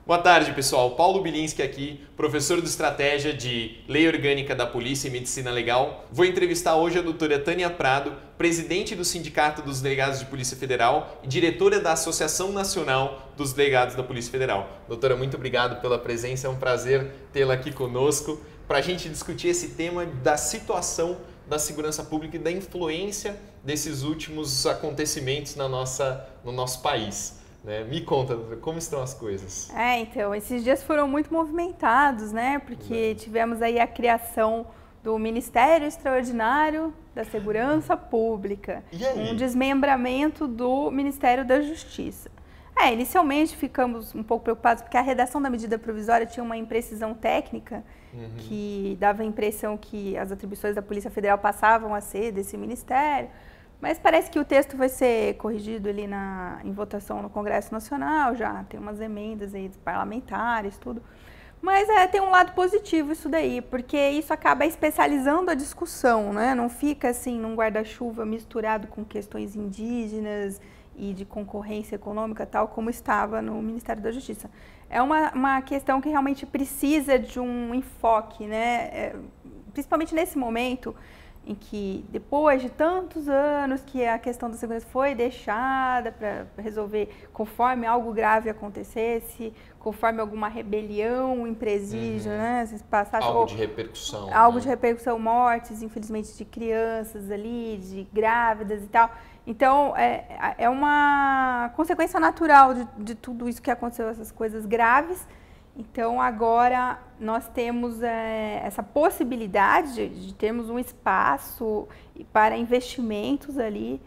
Boa tarde, pessoal. Paulo Bilinski aqui, professor de Estratégia de Lei Orgânica da Polícia e Medicina Legal. Vou entrevistar hoje a doutora Tânia Prado, presidente do Sindicato dos Delegados de Polícia Federal e diretora da Associação Nacional dos Delegados da Polícia Federal. Doutora, muito obrigado pela presença, é um prazer tê-la aqui conosco para a gente discutir esse tema da situação da segurança pública e da influência desses últimos acontecimentos no nosso país. Me conta, como estão as coisas? Então, esses dias foram muito movimentados, né? Porque tivemos aí a criação do Ministério Extraordinário da Segurança Pública, um desmembramento do Ministério da Justiça. Inicialmente ficamos um pouco preocupados porque a redação da medida provisória tinha uma imprecisão técnica que dava a impressão que as atribuições da Polícia Federal passavam a ser desse ministério. Mas parece que o texto vai ser corrigido ali em votação no Congresso Nacional, já tem umas emendas aí dos parlamentares, tudo. Mas tem um lado positivo isso daí, porque isso acaba especializando a discussão, né? Não fica assim num guarda-chuva misturado com questões indígenas e de concorrência econômica, tal como estava no Ministério da Justiça. É uma questão que realmente precisa de um enfoque, né? Principalmente nesse momento em que, depois de tantos anos que a questão da segurança foi deixada para resolver conforme algo grave acontecesse, conforme alguma rebelião em presídio, né? Se passasse, algo de repercussão. Algo de repercussão, mortes, infelizmente, de crianças ali, de grávidas e tal. Então, é uma consequência natural de tudo isso que aconteceu, essas coisas graves. Então, agora nós temos essa possibilidade de termos um espaço para investimentos ali,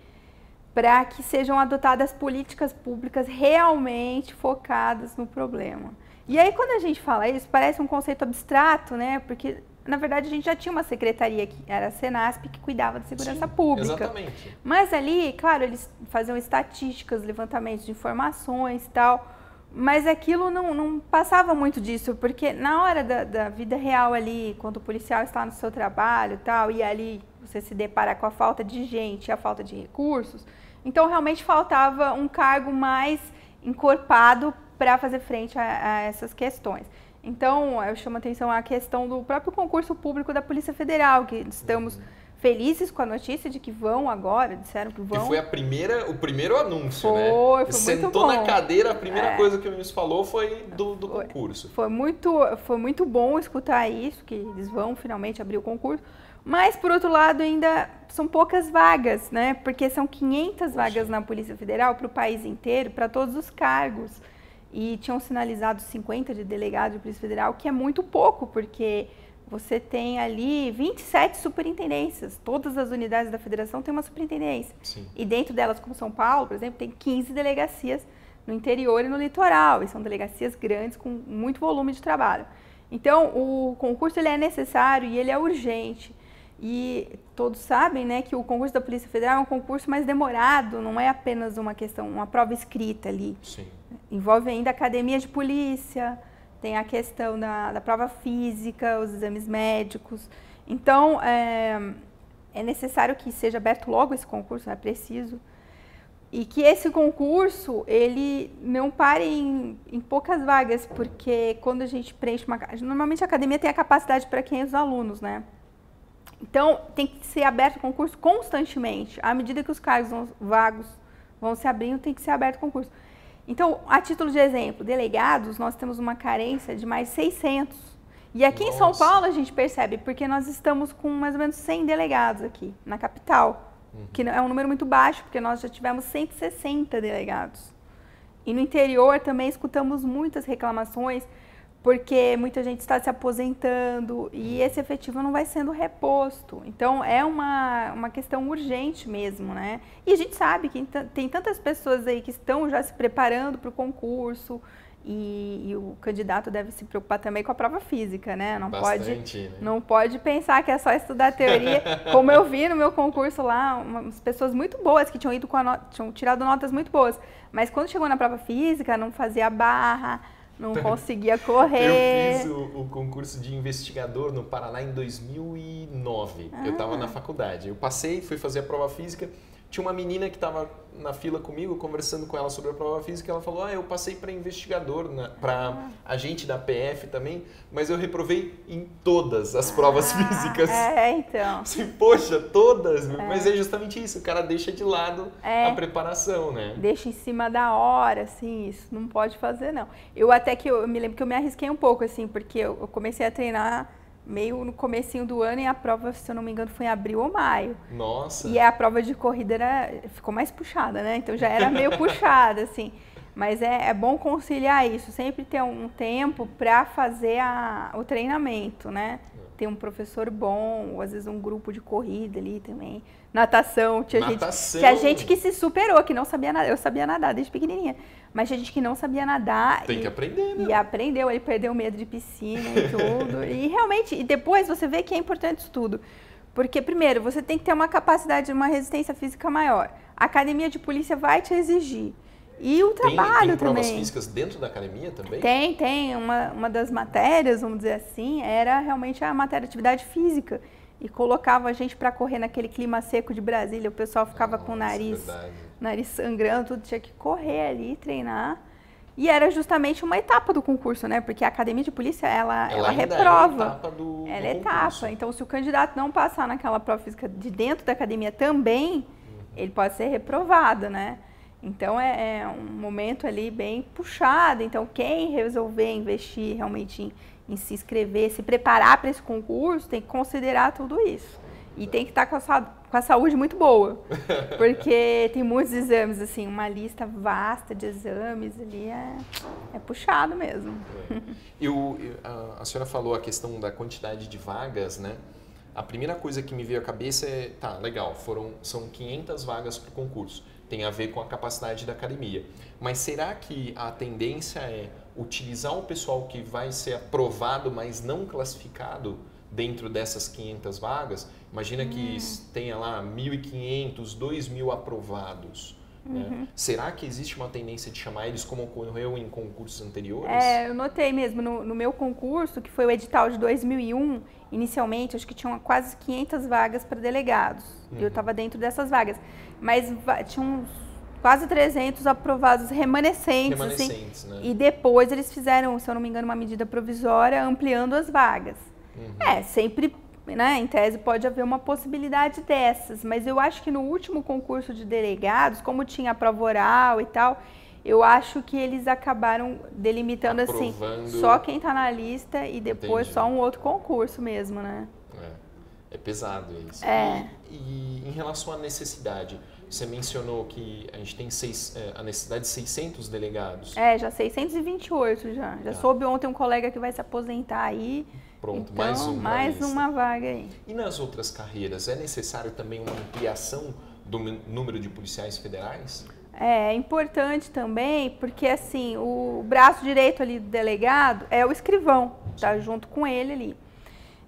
para que sejam adotadas políticas públicas realmente focadas no problema. E aí, quando a gente fala isso, parece um conceito abstrato, né? Porque, na verdade, a gente já tinha uma secretaria, que era a Senasp, que cuidava da segurança pública. Exatamente. Mas ali, claro, eles faziam estatísticas, levantamentos de informações e tal. Mas aquilo não passava muito disso, porque na hora da vida real ali, quando o policial está no seu trabalho e tal, e ali você se depara com a falta de gente, a falta de recursos, então realmente faltava um cargo mais encorpado para fazer frente a essas questões. Então, eu chamo a atenção à questão do próprio concurso público da Polícia Federal, que estamos felizes com a notícia de que vão agora, disseram que vão. E foi o primeiro anúncio, né? Foi muito sentou bom. Na cadeira, a primeira coisa que o ministro falou foi do concurso. Foi muito bom escutar isso, que eles vão finalmente abrir o concurso. Mas, por outro lado, ainda são poucas vagas, né? Porque são 500 vagas na Polícia Federal para o país inteiro, para todos os cargos. E tinham sinalizado 50 de delegados de Polícia Federal, que é muito pouco, porque você tem ali 27 superintendências. Todas as unidades da federação têm uma superintendência. Sim. E dentro delas, como São Paulo, por exemplo, tem 15 delegacias no interior e no litoral. E são delegacias grandes com muito volume de trabalho. Então, o concurso ele é necessário e ele é urgente. E todos sabem, né, que o concurso da Polícia Federal é um concurso mais demorado, não é apenas uma prova escrita ali. Sim. Envolve ainda a academia de polícia, tem a questão da prova física, os exames médicos. Então, é necessário que seja aberto logo esse concurso, é preciso. E que esse concurso, ele não pare em poucas vagas, porque quando a gente preenche normalmente a academia tem a capacidade para 500 alunos, né? Então, tem que ser aberto o concurso constantemente. À medida que os cargos vagos vão se abrindo, tem que ser aberto o concurso. Então, a título de exemplo, delegados, nós temos uma carência de mais de 600. E aqui em São Paulo a gente percebe, porque nós estamos com mais ou menos 100 delegados aqui, na capital. Que é um número muito baixo, porque nós já tivemos 160 delegados. E no interior também escutamos muitas reclamações, porque muita gente está se aposentando e esse efetivo não vai sendo reposto. Então, é uma questão urgente mesmo, né? E a gente sabe que tem tantas pessoas aí que estão já se preparando para o concurso e o candidato deve se preocupar também com a prova física, né? Não pode pensar que é só estudar teoria. Como eu vi no meu concurso lá, umas pessoas muito boas que tinham tirado notas muito boas, mas quando chegou na prova física não fazia barra, não conseguia correr. Eu fiz o concurso de investigador no Paraná em 2009. Eu estava na faculdade. Eu passei, fui fazer a prova física, Tinha uma menina que estava na fila comigo, conversando com ela sobre a prova física, ela falou, eu passei para investigador, para agente da PF também, mas eu reprovei em todas as provas físicas. Então. Assim, poxa, todas? Mas é justamente isso, o cara deixa de lado a preparação, né? Deixa em cima da hora, assim, isso não pode fazer, não. Eu me lembro que eu me arrisquei um pouco, assim, porque eu comecei a treinar meio no comecinho do ano e a prova, se eu não me engano, foi em abril ou maio. Nossa! E a prova de corrida ficou mais puxada, né? Então já era meio puxada, assim. Mas é bom conciliar isso, sempre ter um tempo para fazer o treinamento, né? Ter um professor bom, ou às vezes um grupo de corrida ali também. Natação, tinha gente que se superou, que não sabia nadar. Eu sabia nadar desde pequenininha, mas tinha gente que não sabia nadar. Tem que aprender, né? E aprendeu, ele perdeu o medo de piscina e tudo. E realmente, e depois você vê que é importante isso tudo. Porque, primeiro, você tem que ter uma capacidade, uma resistência física maior. A academia de polícia vai te exigir. E o trabalho tem provas também. físicas dentro da academia também? Tem. Uma das matérias, vamos dizer assim, era realmente a matéria de atividade física. E colocava a gente para correr naquele clima seco de Brasília. O pessoal ficava com o nariz sangrando, tudo. Tinha que correr ali, treinar. E era justamente uma etapa do concurso, né? Porque a academia de polícia, ela reprova. Ela é etapa. Então, se o candidato não passar naquela prova física de dentro da academia também, ele pode ser reprovado, né? Então, é um momento ali bem puxado. Então, quem resolver investir realmente em se inscrever, se preparar para esse concurso, tem que considerar tudo isso. E tem que estar com a saúde muito boa, porque tem muitos exames, assim, uma lista vasta de exames ali, é puxado mesmo. A senhora falou a questão da quantidade de vagas, né? A primeira coisa que me veio à cabeça é, legal, são 500 vagas para o concurso, tem a ver com a capacidade da academia. Mas será que a tendência é utilizar o pessoal que vai ser aprovado, mas não classificado dentro dessas 500 vagas? Imagina que tenha lá 1.500, 2.000 aprovados. Né? Será que existe uma tendência de chamar eles como ocorreu em concursos anteriores? Eu notei mesmo, no meu concurso, que foi o edital de 2001, inicialmente, acho que tinham quase 500 vagas para delegados. Eu estava dentro dessas vagas. Mas tinha uns quase 300 aprovados remanescentes assim, né? E depois eles fizeram, se eu não me engano, uma medida provisória ampliando as vagas. Sempre, né, em tese pode haver uma possibilidade dessas, mas eu acho que no último concurso de delegados, como tinha a prova oral e tal, eu acho que eles acabaram delimitando aprovando, assim, só quem está na lista e depois só um outro concurso mesmo, né? É pesado isso. E em relação à necessidade, você mencionou que a gente tem a necessidade de 600 delegados. Já 628 já soube ontem um colega que vai se aposentar aí. Pronto, então, mais uma vaga aí. E nas outras carreiras, é necessário também uma ampliação do número de policiais federais? É importante também, porque assim, o braço direito ali do delegado é o escrivão, tá junto com ele ali.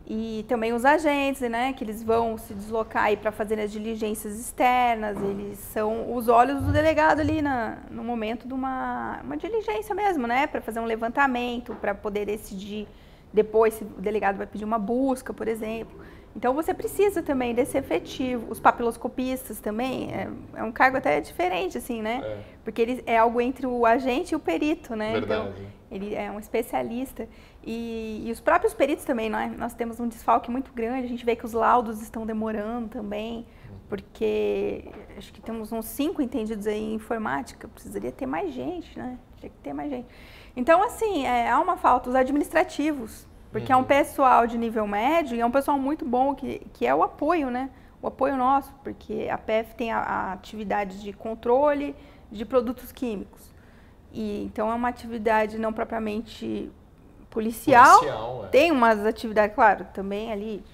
E também os agentes, né, que eles vão se deslocar aí para fazer as diligências externas, eles são os olhos do delegado ali no momento de uma diligência mesmo, né, para fazer um levantamento, para poder decidir depois se o delegado vai pedir uma busca, por exemplo. Então você precisa também desse efetivo. Os papiloscopistas também, é um cargo até diferente, assim, né? Porque ele é algo entre o agente e o perito, né? Verdade. Então, ele é um especialista. E os próprios peritos também, né? Nós temos um desfalque muito grande, a gente vê que os laudos estão demorando também, porque acho que temos uns 5 entendidos aí em informática, precisaria ter mais gente, né? Tinha que ter mais gente. Então, assim, há uma falta, os administrativos, porque é um pessoal de nível médio e é um pessoal muito bom, que é o apoio, né? O apoio nosso, porque a PF tem a atividade de controle de produtos químicos. Então, é uma atividade não propriamente policial. Tem umas atividades, claro, também ali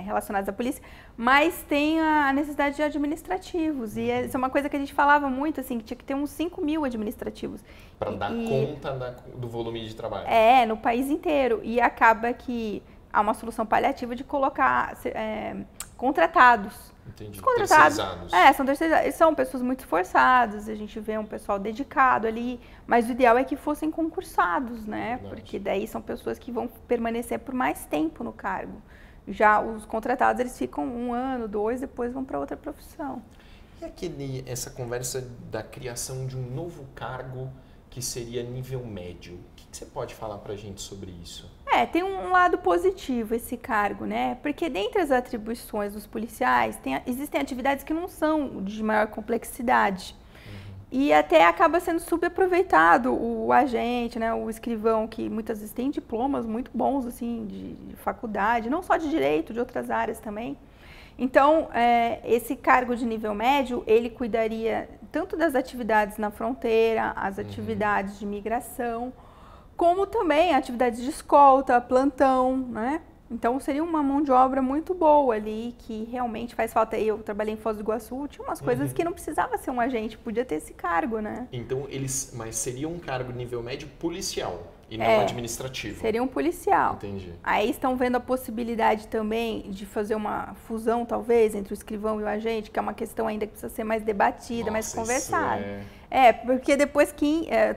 relacionadas à polícia, mas tem a necessidade de administrativos. E isso é uma coisa que a gente falava muito, assim, que tinha que ter uns 5.000 administrativos. Para dar conta do volume de trabalho. No país inteiro. E acaba que há uma solução paliativa de colocar contratados. Entendi. Contratados. Terceirizados. São terceirizados. Eles são pessoas muito esforçadas, a gente vê um pessoal dedicado ali, mas o ideal é que fossem concursados, né? Verdade. Porque daí são pessoas que vão permanecer por mais tempo no cargo. Já os contratados, eles ficam 1 ano, 2, depois vão para outra profissão. E essa conversa da criação de um novo cargo que seria nível médio? O que você pode falar para a gente sobre isso? Tem um lado positivo esse cargo, né? Porque dentre as atribuições dos policiais, existem atividades que não são de maior complexidade. E até acaba sendo subaproveitado o agente, né, o escrivão, que muitas vezes tem diplomas muito bons assim, de faculdade, não só de direito, de outras áreas também. Então, esse cargo de nível médio, ele cuidaria tanto das atividades na fronteira, as atividades de migração, como também atividades de escolta, plantão, né? Então, seria uma mão de obra muito boa ali, que realmente faz falta. Eu trabalhei em Foz do Iguaçu, tinha umas coisas que não precisava ser um agente, podia ter esse cargo, né? Então, mas seria um cargo nível médio policial e não administrativo. Seria um policial. Entendi. Aí estão vendo a possibilidade também de fazer uma fusão, talvez, entre o escrivão e o agente, que é uma questão ainda que precisa ser mais debatida, mais conversada. Porque depois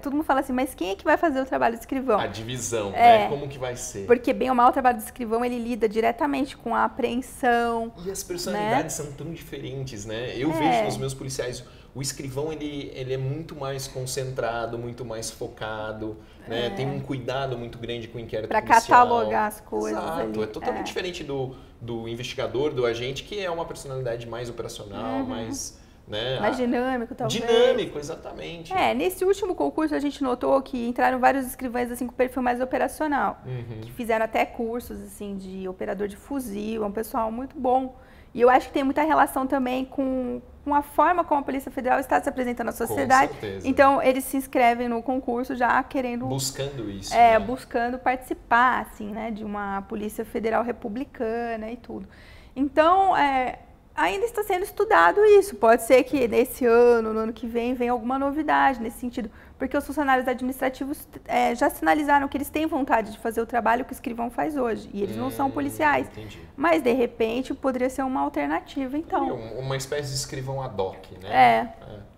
todo mundo fala assim, mas quem é que vai fazer o trabalho do escrivão? A divisão, né? Como que vai ser? Porque bem ou mal o trabalho do escrivão, ele lida diretamente com a apreensão. E as personalidades são tão diferentes, né? Eu vejo nos meus policiais, o escrivão ele é muito mais concentrado, muito mais focado, né? Tem um cuidado muito grande com o inquérito policial. Para catalogar as coisas. Exato, ali. É totalmente diferente do investigador, do agente, que é uma personalidade mais operacional, mais... Né? Mais dinâmico, talvez. Dinâmico, exatamente. Nesse último concurso a gente notou que entraram vários escrivães assim, com perfil mais operacional, que fizeram até cursos assim, de operador de fuzil, é um pessoal muito bom. E eu acho que tem muita relação também com a forma como a Polícia Federal está se apresentando à sociedade. Com certeza. Então, eles se inscrevem no concurso já querendo... Buscando isso. Né? Buscando participar, assim, né, de uma Polícia Federal republicana e tudo. Então, ainda está sendo estudado isso. Pode ser que nesse ano, no ano que vem, venha alguma novidade nesse sentido. Porque os funcionários administrativos já sinalizaram que eles têm vontade de fazer o trabalho que o escrivão faz hoje. E eles não são policiais. Entendi. Mas, de repente, poderia ser uma alternativa, então. Uma espécie de escrivão ad hoc, né?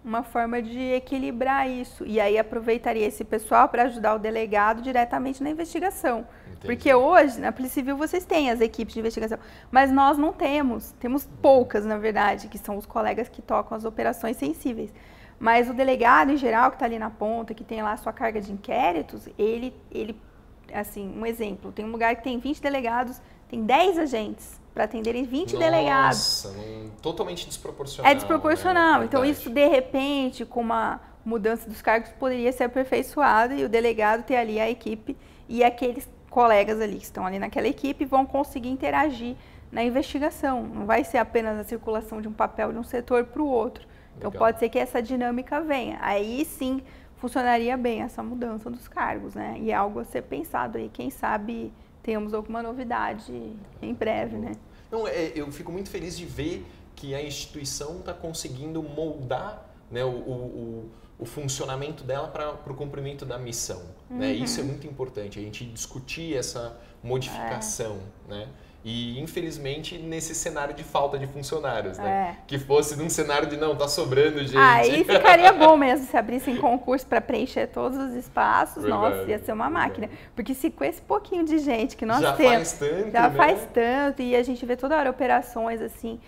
Uma forma de equilibrar isso. E aí aproveitaria esse pessoal para ajudar o delegado diretamente na investigação. Entendi. Porque hoje, na Polícia Civil, vocês têm as equipes de investigação, mas nós não temos. Temos poucas, na verdade, que são os colegas que tocam as operações sensíveis. Mas o delegado, em geral, que está ali na ponta, que tem lá a sua carga de inquéritos, ele, assim, um exemplo, tem um lugar que tem 20 delegados, tem 10 agentes para atenderem 20 delegados. Nossa, totalmente desproporcional. É desproporcional. Né? Então, isso, de repente, com uma mudança dos cargos, poderia ser aperfeiçoado e o delegado ter ali a equipe e aqueles colegas ali que estão ali naquela equipe vão conseguir interagir na investigação. Não vai ser apenas a circulação de um papel de um setor para o outro. Então, pode ser que essa dinâmica venha. Aí, sim, funcionaria bem essa mudança dos cargos, né? E é algo a ser pensado aí. Quem sabe tenhamos alguma novidade em breve, né? Não, eu fico muito feliz de ver que a instituição está conseguindo moldar, né, o funcionamento dela para o cumprimento da missão. Né? Isso é muito importante, a gente discutir essa modificação, né? E, infelizmente, nesse cenário de falta de funcionários, né? Que fosse num cenário de, não, tá sobrando gente. Aí ficaria bom mesmo se abrissem concurso para preencher todos os espaços. Verdade, nossa, ia ser uma máquina. Porque se com esse pouquinho de gente que nós já temos... Já faz tanto. E a gente vê toda hora operações, assim,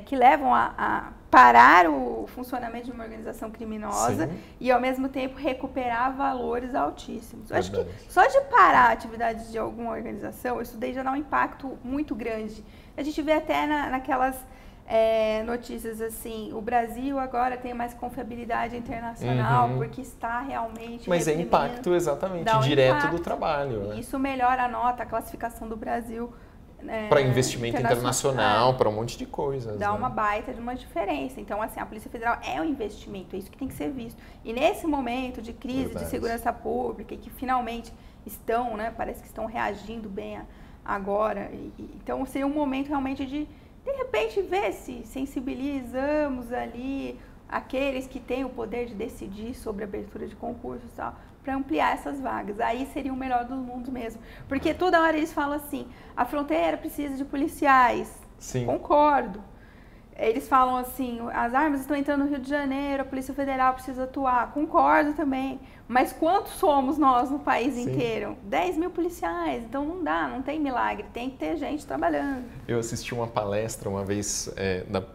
que levam a parar o funcionamento de uma organização criminosa e, ao mesmo tempo, recuperar valores altíssimos. Eu acho que só de parar a atividade de alguma organização, isso daí já dá um impacto muito grande. A gente vê até naquelas notícias assim, o Brasil agora tem mais confiabilidade internacional porque está realmente... Mas é impacto exatamente direto do trabalho. Né? Isso melhora a nota, a classificação do Brasil... para investimento internacional, para um monte de coisas. Dá uma baita de uma diferença. Então, assim, a Polícia Federal é um investimento, é isso que tem que ser visto. E nesse momento de crise de segurança pública, que finalmente estão, né, parece que estão reagindo bem agora. Então, seria um momento realmente de repente, ver se sensibilizamos ali aqueles que têm o poder de decidir sobre a abertura de concursos e tal, para ampliar essas vagas. Aí seria o melhor dos mundos mesmo. Porque toda hora eles falam assim, a fronteira precisa de policiais. Sim. Concordo. Eles falam assim, as armas estão entrando no Rio de Janeiro, a Polícia Federal precisa atuar. Concordo também. Mas quantos somos nós no país inteiro? 10 mil policiais. Então não dá, não tem milagre. Tem que ter gente trabalhando. Eu assisti uma palestra uma vez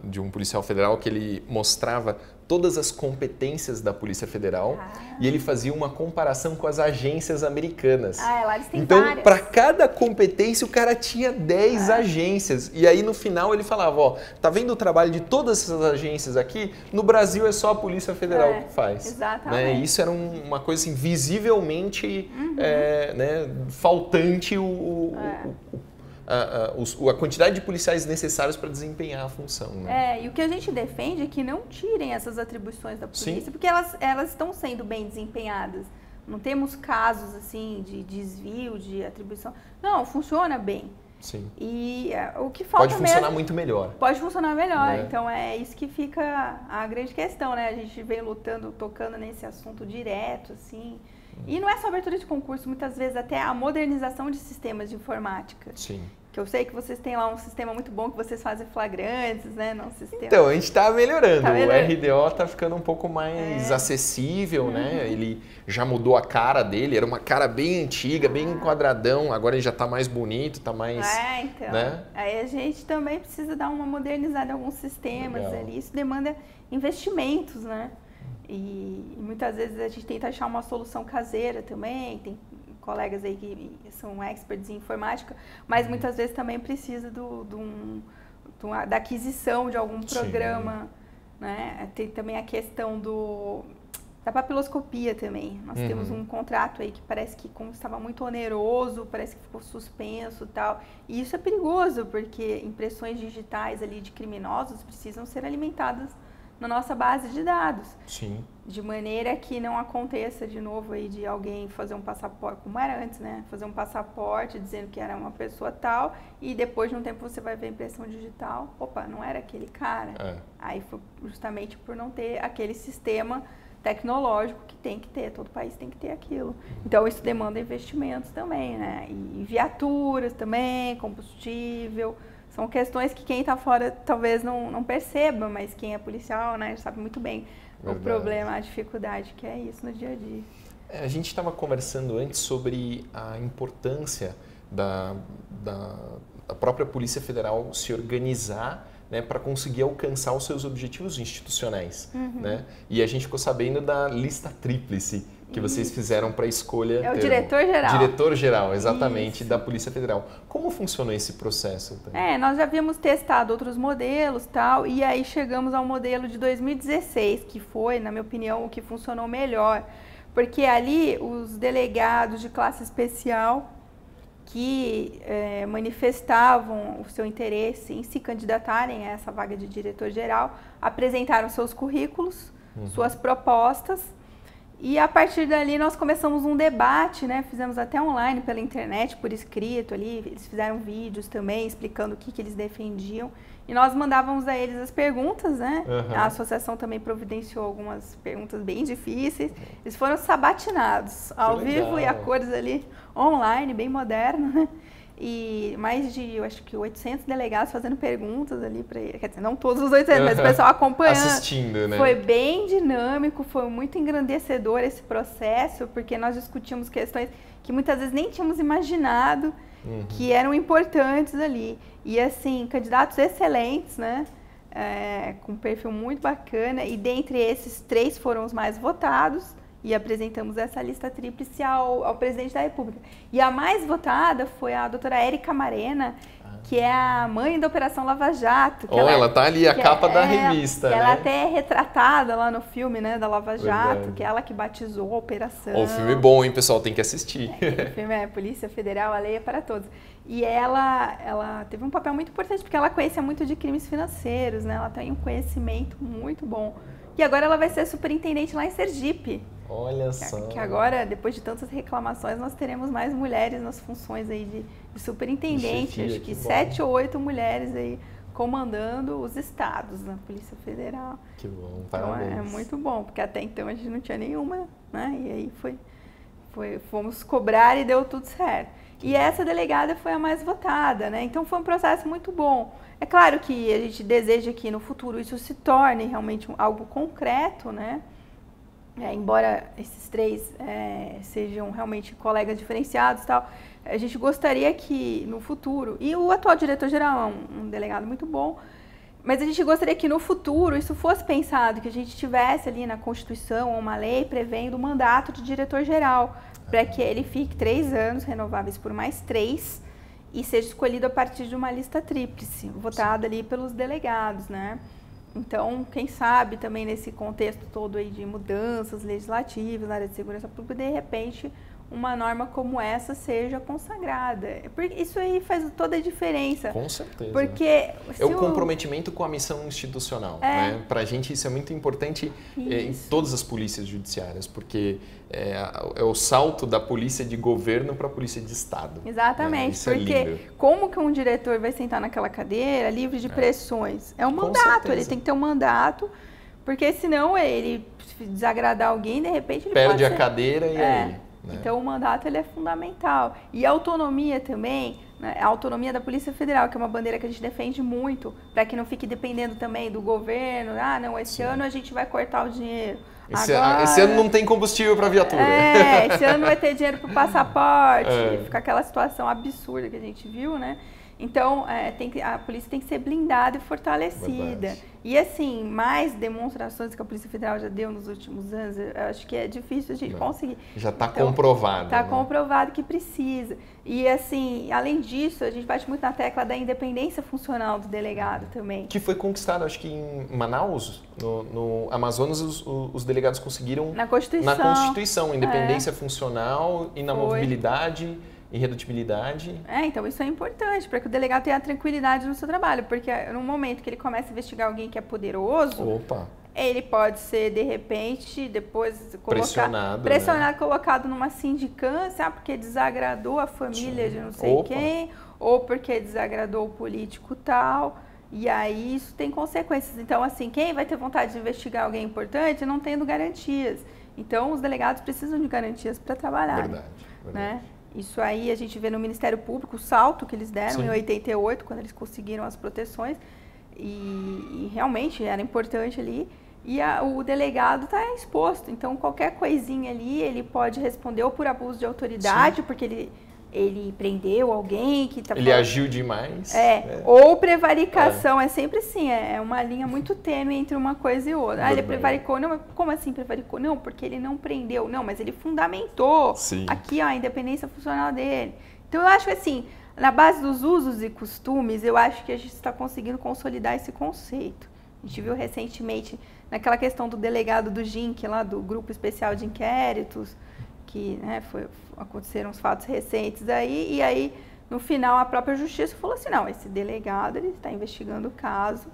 de um policial federal que ele mostrava todas as competências da Polícia Federal e ele fazia uma comparação com as agências americanas. Lá eles têm então, várias. para cada competência, o cara tinha 10 agências. E aí, no final, ele falava, ó, tá vendo o trabalho de todas essas agências aqui? No Brasil é só a Polícia Federal que faz. Exatamente. Né? Isso era uma coisa assim, visivelmente faltante a quantidade de policiais necessários para desempenhar a função. Né? E o que a gente defende é que não tirem essas atribuições da polícia, porque elas estão sendo bem desempenhadas. Não temos casos assim de desvio, de atribuição. Não, funciona bem. Sim. E o que falta pode funcionar muito melhor. Pode funcionar melhor. Então é isso que fica a grande questão, né? A gente vem lutando, tocando nesse assunto direto, assim. E não é só abertura de concurso, muitas vezes até a modernização de sistemas de informática. Sim. Que eu sei que vocês têm lá um sistema muito bom que vocês fazem flagrantes, né? Não, sistema... Então, a gente está melhorando. O RDO está ficando um pouco mais acessível, né? Ele já mudou a cara dele, era uma cara bem antiga, bem quadradão, agora ele já está mais bonito, está mais... então. Né? Aí a gente também precisa dar uma modernizada em alguns sistemas ali. Isso demanda investimentos, né? E muitas vezes a gente tenta achar uma solução caseira também, tem colegas aí que são experts em informática, mas muitas vezes também precisa da aquisição de algum programa, né? Tem também a questão da papiloscopia também. Nós temos um contrato aí que parece que como estava muito oneroso, parece que ficou suspenso e tal. E isso é perigoso, porque impressões digitais ali de criminosos precisam ser alimentadas na nossa base de dados. Sim. De maneira que não aconteça de novo aí de alguém fazer um passaporte, como era antes, né? Fazer um passaporte dizendo que era uma pessoa tal e depois de um tempo você vai ver a impressão digital. Opa, não era aquele cara. Aí foi justamente por não ter aquele sistema tecnológico que tem que ter, todo país tem que ter aquilo. Então isso demanda investimentos também, né? E viaturas também, combustível. São questões que quem está fora talvez não perceba, mas quem é policial, né, sabe muito bem o problema, a dificuldade que é isso no dia a dia. A gente estava conversando antes sobre a importância da própria Polícia Federal se organizar, né, para conseguir alcançar os seus objetivos institucionais. Né? E a gente ficou sabendo da lista tríplice que vocês fizeram para a escolha... É o diretor-geral. Diretor-geral, exatamente, da Polícia Federal. Como funcionou esse processo? Nós já havíamos testado outros modelos e tal, e aí chegamos ao modelo de 2016, que foi, na minha opinião, o que funcionou melhor. Porque ali os delegados de classe especial que manifestavam o seu interesse em se candidatarem a essa vaga de diretor-geral apresentaram seus currículos, suas propostas. E a partir dali nós começamos um debate, né? Fizemos até online pela internet, por escrito ali, eles fizeram vídeos também explicando o que eles defendiam. E nós mandávamos a eles as perguntas, né? A associação também providenciou algumas perguntas bem difíceis. Eles foram sabatinados ao vivo e a cores ali, online, bem moderno, né? E mais de, eu acho que 800 delegados fazendo perguntas ali para ele. Quer dizer, não todos os 800, mas o pessoal acompanhando. Assistindo, né? Foi bem dinâmico, foi muito engrandecedor esse processo, porque nós discutimos questões que muitas vezes nem tínhamos imaginado que eram importantes ali. E assim, candidatos excelentes, né? Com um perfil muito bacana. E dentre esses, 3 foram os mais votados. E apresentamos essa lista tríplice ao presidente da República. E a mais votada foi a doutora Érica Marena, que é a mãe da Operação Lava Jato. Ela tá ali, a capa da revista, né? Ela até é retratada lá no filme, né, da Lava Jato, que é ela que batizou a operação. O filme bom, hein, pessoal? Tem que assistir. O filme é Polícia Federal, a lei é para todos. E ela teve um papel muito importante, porque ela conhecia muito de crimes financeiros, né? Ela tem um conhecimento muito bom. E agora ela vai ser superintendente lá em Sergipe. Olha só. Que agora, depois de tantas reclamações, nós teremos mais mulheres nas funções aí de superintendente. Chefia, acho que 7 ou 8 mulheres aí comandando os estados na Polícia Federal. Que bom, então, parabéns. é muito bom, porque até então a gente não tinha nenhuma, né? E aí fomos cobrar e deu tudo certo. E essa delegada foi a mais votada, né? Então foi um processo muito bom. É claro que a gente deseja que no futuro isso se torne realmente algo concreto, né? Embora esses três sejam realmente colegas diferenciados e tal, a gente gostaria que no futuro, e o atual diretor-geral é um delegado muito bom, mas a gente gostaria que no futuro isso fosse pensado, que a gente tivesse ali na Constituição uma lei prevendo o mandato de diretor-geral, para que ele fique 3 anos, renováveis por mais 3, e seja escolhido a partir de uma lista tríplice, votada ali pelos delegados, né? Então, quem sabe também nesse contexto todo aí de mudanças legislativas na área de segurança pública, de repente, uma norma como essa seja consagrada. Porque isso aí faz toda a diferença. Com certeza. Porque é o comprometimento com a missão institucional. Né? Para a gente isso é muito importante em todas as polícias judiciárias, porque é o salto da polícia de governo para a polícia de Estado. Exatamente, isso porque é lindo. Como que um diretor vai sentar naquela cadeira livre de pressões? É um mandato, ele tem que ter um mandato, porque senão ele se desagradar alguém, de repente ele perde a cadeira e aí... Né? Então o mandato ele é fundamental. E a autonomia também, né? A autonomia da Polícia Federal, que é uma bandeira que a gente defende muito, para que não fique dependendo também do governo. Ah, não, esse ano a gente vai cortar o dinheiro. Esse ano não tem combustível para viatura. Esse ano não vai ter dinheiro para o passaporte. Fica aquela situação absurda que a gente viu, né? Então, a polícia tem que ser blindada e fortalecida. Verdade. E, assim, mais demonstrações que a Polícia Federal já deu nos últimos anos, eu acho que é difícil a gente conseguir. Já está comprovado. Está comprovado que precisa. E, assim, além disso, a gente bate muito na tecla da independência funcional do delegado também. Que foi conquistado, acho que em Manaus, no Amazonas, os delegados conseguiram... Na Constituição. Na Constituição, independência funcional, inamovibilidade... Irredutibilidade. Então isso é importante, para que o delegado tenha tranquilidade no seu trabalho, porque no momento que ele começa a investigar alguém que é poderoso, ele pode ser, de repente, depois pressionado, colocado numa sindicância, porque desagradou a família de não sei quem, ou porque desagradou o político tal, e aí isso tem consequências. Então, assim, quem vai ter vontade de investigar alguém importante não tendo garantias. Então, os delegados precisam de garantias para trabalhar. Verdade. Né? Isso aí a gente vê no Ministério Público, o salto que eles deram em 88, quando eles conseguiram as proteções, e realmente era importante ali, e o delegado está exposto, então qualquer coisinha ali ele pode responder ou por abuso de autoridade, porque ele prendeu alguém que ele agiu demais. Ou prevaricação, é sempre assim, é uma linha muito tênue entre uma coisa e outra. Ele prevaricou, não, como assim prevaricou? Não, porque ele não prendeu, não, mas ele fundamentou aqui a independência funcional dele. Então eu acho que assim, na base dos usos e costumes, eu acho que a gente está conseguindo consolidar esse conceito. A gente viu recentemente naquela questão do delegado do GINC, lá do Grupo Especial de Inquéritos, que aconteceram os fatos recentes aí, e aí no final a própria justiça falou assim, não, esse delegado ele está investigando o caso,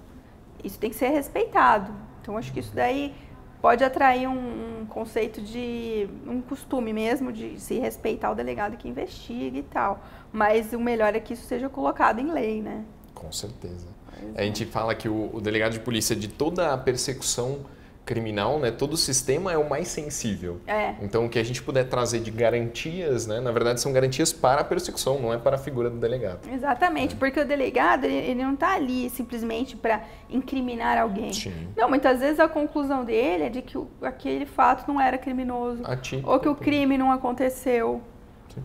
isso tem que ser respeitado. Então acho que isso daí pode atrair um conceito de um costume mesmo de se respeitar o delegado que investiga e tal, mas o melhor é que isso seja colocado em lei, né? Com certeza. A gente fala que o delegado de polícia de toda a persecução criminal, né, todo o sistema é o mais sensível. Então, o que a gente puder trazer de garantias, né, na verdade, são garantias para a persecução, não é para a figura do delegado. Exatamente, porque o delegado, ele não está ali simplesmente para incriminar alguém. Não, muitas vezes a conclusão dele é de que aquele fato não era criminoso, ou que o crime não aconteceu,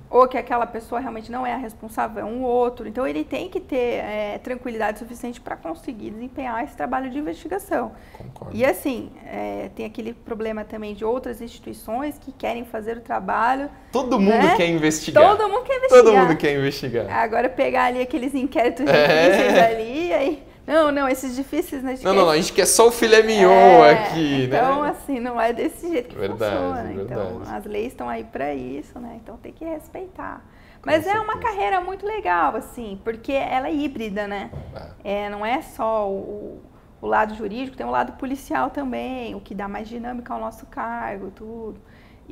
ou que aquela pessoa realmente não é a responsável, é um outro. Então, ele tem que ter tranquilidade suficiente para conseguir desempenhar esse trabalho de investigação. Concordo. E assim, tem aquele problema também de outras instituições que querem fazer o trabalho. Todo mundo quer investigar. Todo mundo quer investigar. Todo mundo quer investigar. Agora, pegar ali aqueles inquéritos difíceis ali, aí... Não, esses difíceis... Não, a gente quer só o filé mignon aqui, então, né? assim, não é desse jeito que funciona. Verdade. Então, as leis estão aí para isso, né? Então, tem que respeitar. Mas é uma carreira muito legal, assim, porque ela é híbrida, né? Não é só o lado jurídico, tem o lado policial também, o que dá mais dinâmica ao nosso cargo, tudo.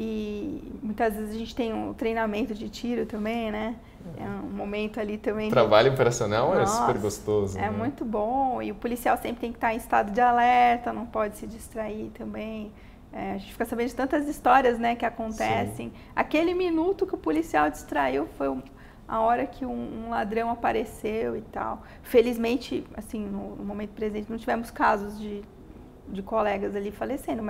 E muitas vezes a gente tem um treinamento de tiro também, né? É um momento ali também... Trabalho operacional é super gostoso. É muito bom. E o policial sempre tem que estar em estado de alerta, não pode se distrair também. A gente fica sabendo de tantas histórias, né, que acontecem. Aquele minuto que o policial distraiu foi a hora que um ladrão apareceu e tal. Felizmente, assim, no momento presente, não tivemos casos de colegas ali falecendo,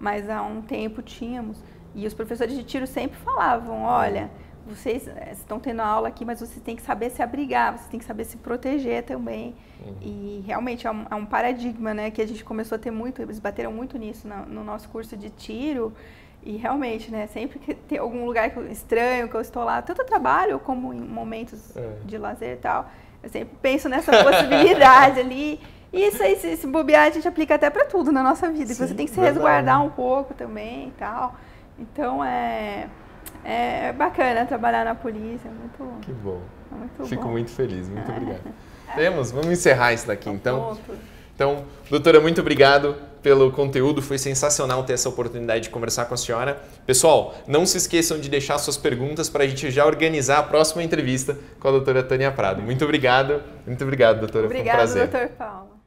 mas há um tempo tínhamos. E os professores de tiro sempre falavam, olha, vocês estão tendo aula aqui, mas vocês têm que saber se abrigar, vocês têm que saber se proteger também. E realmente é um paradigma, né, que a gente começou a ter muito, eles bateram muito nisso no nosso curso de tiro. E realmente, né, sempre que tem algum lugar estranho que eu estou lá, tanto trabalho como em momentos de lazer e tal, eu sempre penso nessa possibilidade ali. E isso aí, se bobear, a gente aplica até para tudo na nossa vida. Sim, você tem que se resguardar um pouco também e tal. Então, é bacana trabalhar na polícia. Muito, que bom. Muito Fico bom. muito feliz. Muito obrigado. Vamos encerrar isso daqui, então. Pronto. Então, doutora, muito obrigado pelo conteúdo. Foi sensacional ter essa oportunidade de conversar com a senhora. Pessoal, não se esqueçam de deixar suas perguntas para a gente já organizar a próxima entrevista com a doutora Tânia Prado. Muito obrigado, doutora. Obrigada, foi um prazer. doutor Paulo.